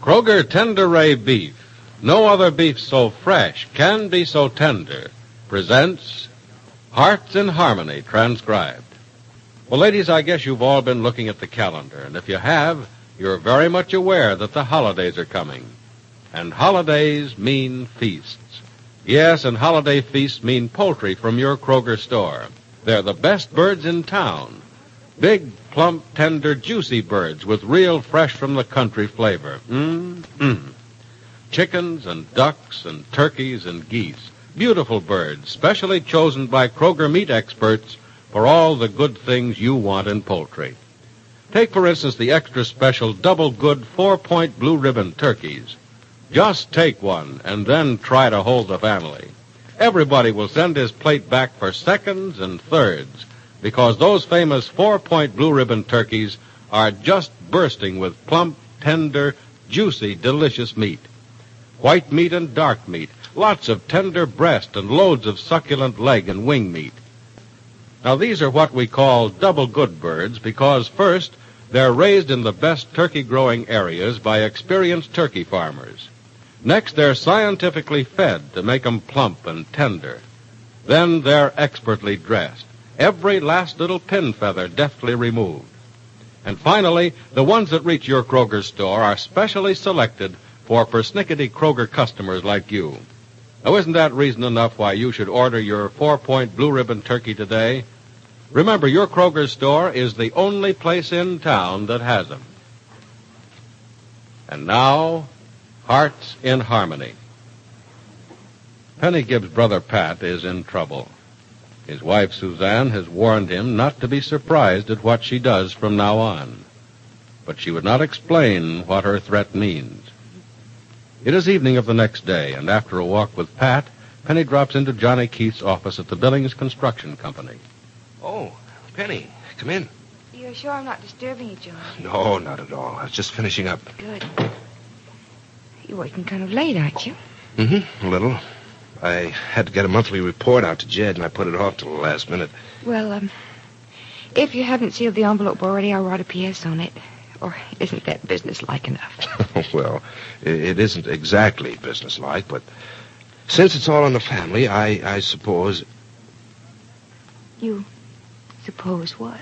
Kroger Tender Ray Beef, no other beef so fresh can be so tender, presents Hearts in Harmony, transcribed. Well, ladies, I guess you've all been looking at the calendar, and if you have, you're very much aware that the holidays are coming. And holidays mean feasts. Yes, and holiday feasts mean poultry from your Kroger store. They're the best birds in town. Big, plump, tender, juicy birds with real fresh from the country flavor. Chickens and ducks and turkeys and geese. Beautiful birds, specially chosen by Kroger meat experts for all the good things you want in poultry. Take, for instance, the extra special double good 4-point blue ribbon turkeys. Just take one and then try to hold the family. Everybody will send his plate back for seconds and thirds, because those famous 4-point blue ribbon turkeys are just bursting with plump, tender, juicy, delicious meat. White meat and dark meat, lots of tender breast and loads of succulent leg and wing meat. Now, these are what we call double good birds because, first, they're raised in the best turkey-growing areas by experienced turkey farmers. Next, they're scientifically fed to make them plump and tender. Then they're expertly dressed. Every last little pin feather deftly removed. And finally, the ones that reach your Kroger store are specially selected for persnickety Kroger customers like you. Now, isn't that reason enough why you should order your 4-point blue ribbon turkey today? Remember, your Kroger store is the only place in town that has them. And now, Hearts in Harmony. Penny Gibbs' brother Pat is in trouble. His wife, Suzanne, has warned him not to be surprised at what she does from now on. But she would not explain what her threat means. It is evening of the next day, and after a walk with Pat, Penny drops into Johnny Keith's office at the Billings Construction Company. Oh, Penny, come in. You're sure I'm not disturbing you, John? No, not at all. I was just finishing up. Good. You're working kind of late, aren't you? A little. I had to get a monthly report out to Jed, and I put it off till the last minute. Well, if you haven't sealed the envelope already, I'll write a P.S. on it. Or isn't that businesslike enough? Well, it isn't exactly businesslike, but since it's all in the family, I suppose... You suppose what?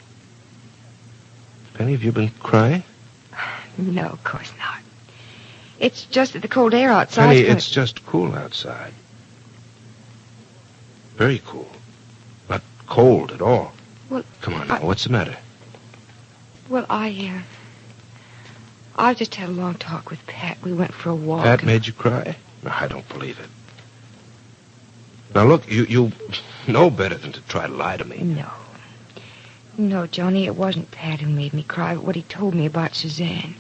Penny, have you been crying? No, of course not. It's just that the cold air outside... Penny, it's just cool outside. Very cool. Not cold at all. Well, come on now, what's the matter? Well, I just had a long talk with Pat. We went for a walk. Pat made you cry? No, I don't believe it. Now, look, you know better than to try to lie to me. No. No, Johnny, it wasn't Pat who made me cry, but what he told me about Suzanne.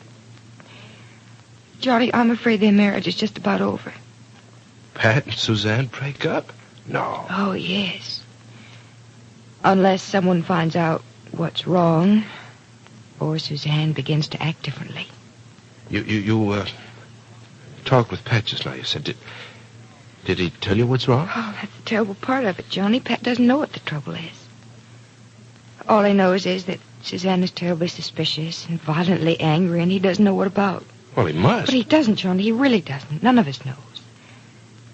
Johnny, I'm afraid their marriage is just about over. Pat and Suzanne break up? No. Oh, yes. Unless someone finds out what's wrong, or Suzanne begins to act differently. You talked with Pat just now, you said. Did he tell you what's wrong? Oh, that's the terrible part of it, Johnny. Pat doesn't know what the trouble is. All he knows is that Suzanne is terribly suspicious and violently angry, and he doesn't know what about. Well, he must. But he doesn't, Johnny. He really doesn't. None of us knows.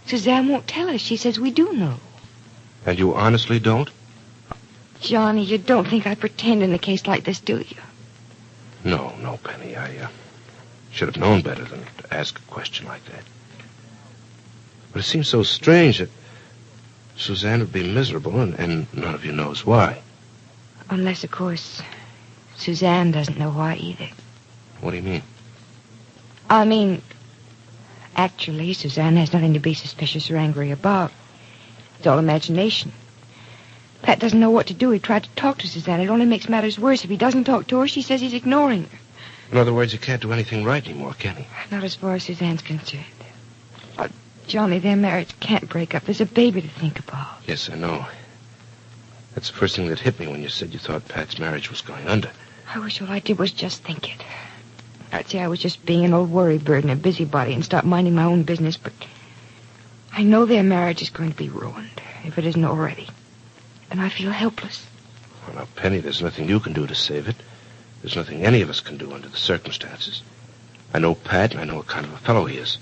Suzanne won't tell us. She says we do know. And you honestly don't? Johnny, you don't think I pretend in a case like this, do you? No, Penny. I should have known better than to ask a question like that. But it seems so strange that Suzanne would be miserable and none of you knows why. Unless, of course, Suzanne doesn't know why either. What do you mean? I mean, actually, Suzanne has nothing to be suspicious or angry about. It's all imagination. Pat doesn't know what to do. He tried to talk to Suzanne. It only makes matters worse. If he doesn't talk to her, she says he's ignoring her. In other words, he can't do anything right anymore, can he? Not as far as Suzanne's concerned. Johnny, their marriage can't break up. There's a baby to think about. Yes, I know. That's the first thing that hit me when you said you thought Pat's marriage was going under. I wish all I did was just think it. I'd say I was just being an old worry bird and a busybody and stop minding my own business, but I know their marriage is going to be ruined, if it isn't already. And I feel helpless. Well, now, Penny, there's nothing you can do to save it. There's nothing any of us can do under the circumstances. I know Pat, and I know what kind of a fellow he is.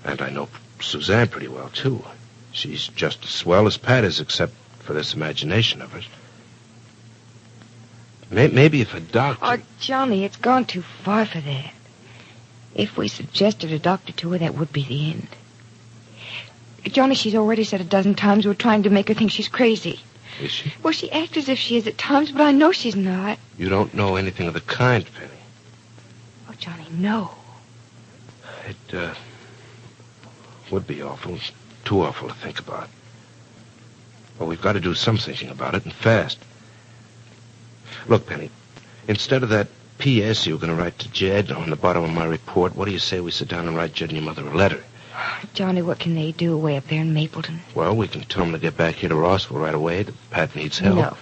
And I know Suzanne pretty well, too. She's just as swell as Pat is, except for this imagination of hers. Maybe if a doctor... Oh, Johnny, it's gone too far for that. If we suggested a doctor to her, that would be the end. Johnny, she's already said a dozen times we're trying to make her think she's crazy. Is she? Well, she acts as if she is at times, but I know she's not. You don't know anything of the kind, Penny. Oh, Johnny, no. It, would be awful. Too awful to think about. Well, we've got to do some thinking about it, and fast. Look, Penny, instead of that P.S. you were going to write to Jed on the bottom of my report, what do you say we sit down and write Jed and your mother a letter? Johnny, what can they do way up there in Mapleton? Well, we can tell them to get back here to Rossville right away, that Pat needs help.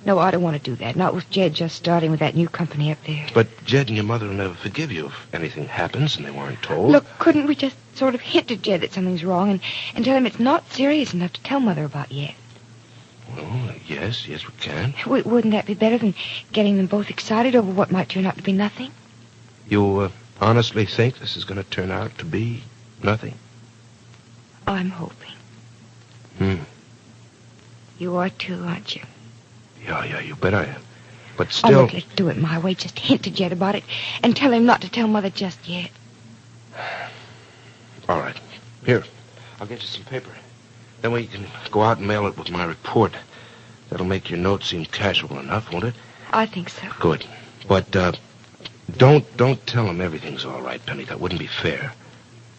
No, I don't want to do that. Not with Jed just starting with that new company up there. But Jed and your mother will never forgive you if anything happens and they weren't told. Look, couldn't we just sort of hint to Jed that something's wrong and tell him it's not serious enough to tell Mother about yet? Well, yes, we can. Wouldn't that be better than getting them both excited over what might turn out to be nothing? You honestly think this is going to turn out to be nothing? I'm hoping. You are too, aren't you? Yeah, you bet I am. But Oh, still... look, let's do it my way. Just hint to Jed about it and tell him not to tell Mother just yet. All right. Here, I'll get you some paper. Then we can go out and mail it with my report. That'll make your note seem casual enough, won't it? I think so. Good. But, don't tell him everything's all right, Penny. That wouldn't be fair.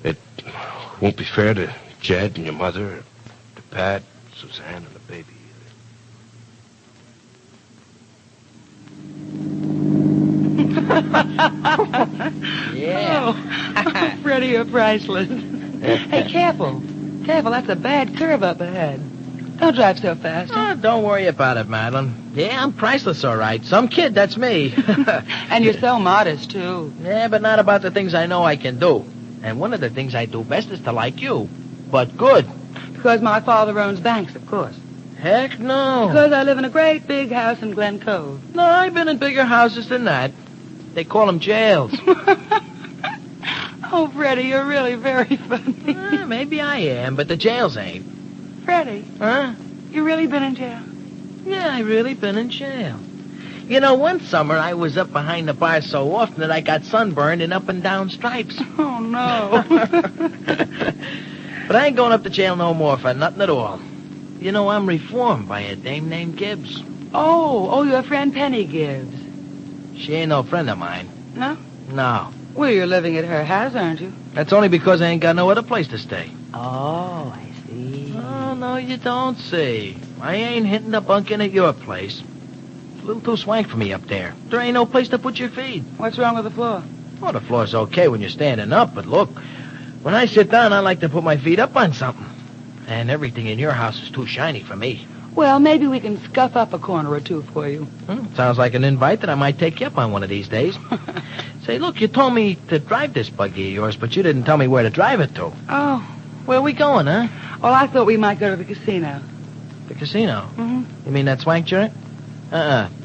It won't be fair to Jed and your mother, to Pat, Suzanne, and the baby Yeah. Oh, Freddie, you're priceless. Hey, careful. Careful, that's a bad curve up ahead. Don't drive so fast. Oh, don't worry about it, Madeline. Yeah, I'm priceless, all right. Some kid, that's me. And you're so modest, too. Yeah, but not about the things I know I can do. And one of the things I do best is to like you. But good. Because my father owns banks, of course. Heck no. Because I live in a great big house in Glen Cove. No, I've been in bigger houses than that. They call them jails. Oh, Freddie, you're really very funny. Maybe I am, but the jails ain't. Freddie. Huh? You really been in jail? Yeah, I really been in jail. You know, one summer I was up behind the bar so often that I got sunburned in up and down stripes. Oh, no. But I ain't going up to jail no more for nothing at all. You know, I'm reformed by a dame named Gibbs. Oh, your friend Penny Gibbs. She ain't no friend of mine. No? No. Well, you're living at her house, aren't you? That's only because I ain't got no other place to stay. Oh, I see. Oh, no, you don't see. I ain't hitting the bunk in at your place. It's a little too swank for me up there. There ain't no place to put your feet. What's wrong with the floor? Oh, the floor's okay when you're standing up, but look, when I sit down, I like to put my feet up on something. And everything in your house is too shiny for me. Well, maybe we can scuff up a corner or two for you. Sounds like an invite that I might take you up on one of these days. Say, look, you told me to drive this buggy of yours, but you didn't tell me where to drive it to. Oh. Where are we going, huh? Well, I thought we might go to the casino. The casino? Mm-hmm. You mean that swank joint?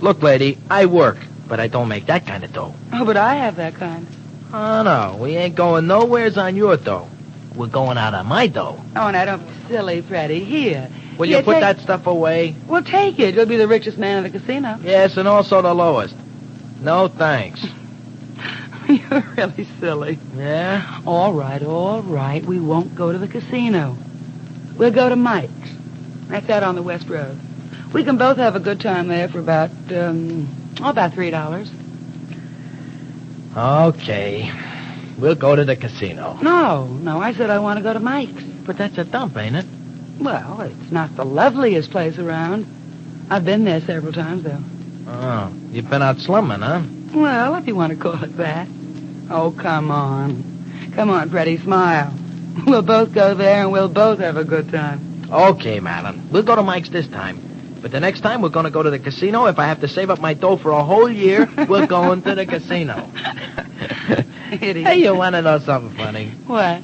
Look, lady, I work, but I don't make that kind of dough. Oh, but I have that kind. Oh, no, we ain't going nowheres on your dough. We're going out on my dough. Oh, now don't be silly, Freddie. Here. Will Here, you put take... that stuff away? Well, take it. You'll be the richest man in the casino. Yes, and also the lowest. No, thanks. You're really silly. Yeah? All right. We won't go to the casino. We'll go to Mike's. That's out on the West Road. We can both have a good time there for about $3. Okay. We'll go to the casino. No, I said I want to go to Mike's. But that's a dump, ain't it? Well, it's not the loveliest place around. I've been there several times, though. Oh, you've been out slumming, huh? Well, if you want to call it that. Oh, come on. Come on, Freddie, smile. We'll both go there and we'll both have a good time. Okay, Madeline. We'll go to Mike's this time. But the next time we're going to go to the casino. If I have to save up my dough for a whole year, we're going to the casino. Idiot. Hey, you want to know something funny? What?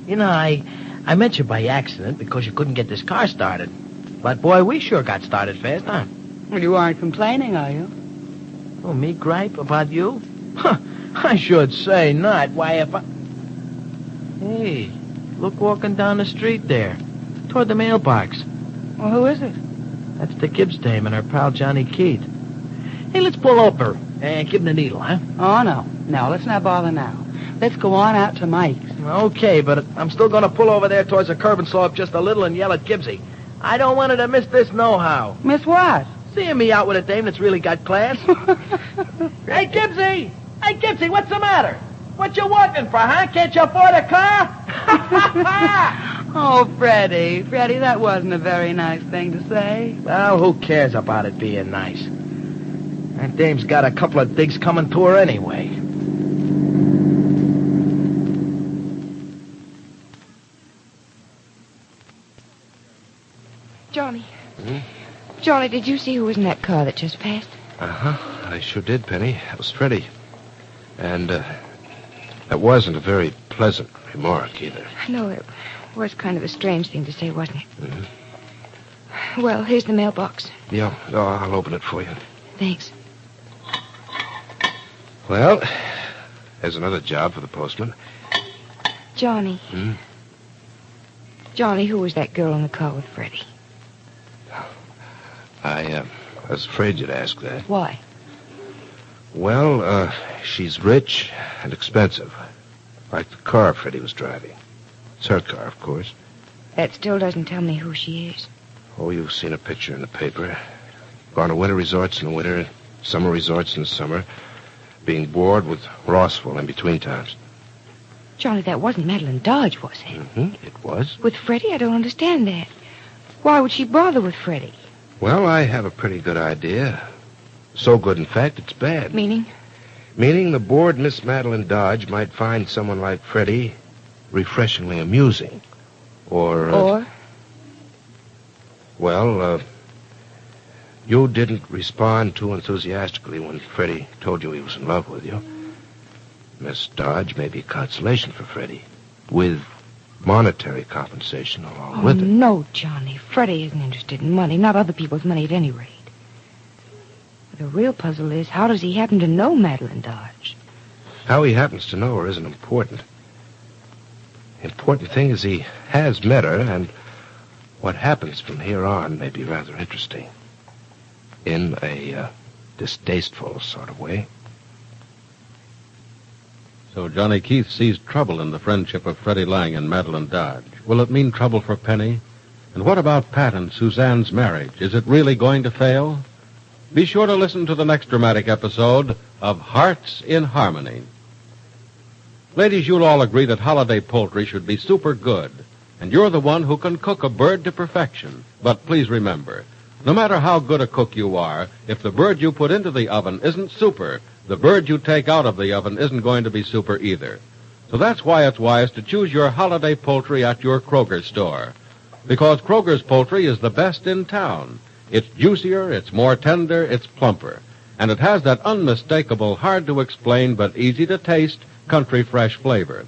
You know, I met you by accident because you couldn't get this car started. But, boy, we sure got started fast, huh? Well, you aren't complaining, are you? Oh, me gripe about you? Huh. I should say not. Why, if I... Hey, look walking down the street there, toward the mailbox. Well, who is it? That's the Gibbs dame and her pal Johnny Keith. Hey, let's pull over and give him the needle, huh? Oh, no. No, let's not bother now. Let's go on out to Mike's. Okay, but I'm still going to pull over there towards the curb and slow up just a little and yell at Gibbsy. I don't want her to miss this no-how. Miss what? Seeing me out with a dame that's really got class. Hey, Gibbsy! Hey, Gibbsy, what's the matter? What you working for, huh? Can't you afford a car? Oh, Freddie, that wasn't a very nice thing to say. Well, who cares about it being nice? That dame's got a couple of digs coming to her anyway. Johnny. Johnny, did you see who was in that car that just passed? Uh-huh. I sure did, Penny. That was Freddie. And, that wasn't a very pleasant remark, either. I know it was kind of a strange thing to say, wasn't it? Mm-hmm. Well, here's the mailbox. Yeah, I'll open it for you. Thanks. Well, there's another job for the postman. Johnny. Johnny, who was that girl in the car with Freddie? I was afraid you'd ask that. Why? Well, she's rich and expensive. Like the car Freddie was driving. It's her car, of course. That still doesn't tell me who she is. Oh, you've seen a picture in the paper. Gone to winter resorts in the winter, summer resorts in the summer. Being bored with Rossville in between times. Johnny, that wasn't Madeline Dodge, was it? Mm-hmm, it was. With Freddie? I don't understand that. Why would she bother with Freddie? Well, I have a pretty good idea. So good, in fact, it's bad. Meaning? Meaning the bored Miss Madeline Dodge might find someone like Freddie refreshingly amusing. Or? Well, you didn't respond too enthusiastically when Freddie told you he was in love with you. Miss Dodge may be a consolation for Freddie, with monetary compensation along with it. No, Johnny. Freddie isn't interested in money, not other people's money at any rate. The real puzzle is, how does he happen to know Madeline Dodge? How he happens to know her isn't important. The important thing is he has met her, and what happens from here on may be rather interesting. In a distasteful sort of way. So Johnny Keith sees trouble in the friendship of Freddie Lang and Madeline Dodge. Will it mean trouble for Penny? And what about Pat and Suzanne's marriage? Is it really going to fail? Be sure to listen to the next dramatic episode of Hearts in Harmony. Ladies, you'll all agree that holiday poultry should be super good. And you're the one who can cook a bird to perfection. But please remember, no matter how good a cook you are, if the bird you put into the oven isn't super, the bird you take out of the oven isn't going to be super either. So that's why it's wise to choose your holiday poultry at your Kroger store. Because Kroger's poultry is the best in town. It's juicier, it's more tender, it's plumper. And it has that unmistakable, hard-to-explain but easy-to-taste, country-fresh flavor.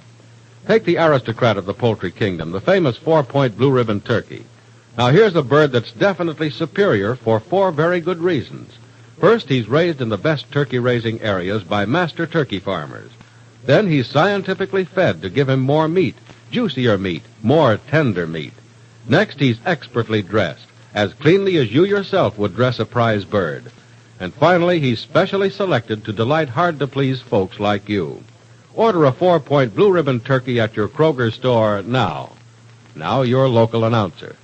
Take the aristocrat of the poultry kingdom, the famous 4-point blue ribbon turkey. Now, here's a bird that's definitely superior for 4 very good reasons. First, he's raised in the best turkey-raising areas by master turkey farmers. Then he's scientifically fed to give him more meat, juicier meat, more tender meat. Next, he's expertly dressed, as cleanly as you yourself would dress a prize bird. And finally, he's specially selected to delight hard-to-please folks like you. Order a 4-point blue ribbon turkey at your Kroger store now. Now, your local announcer.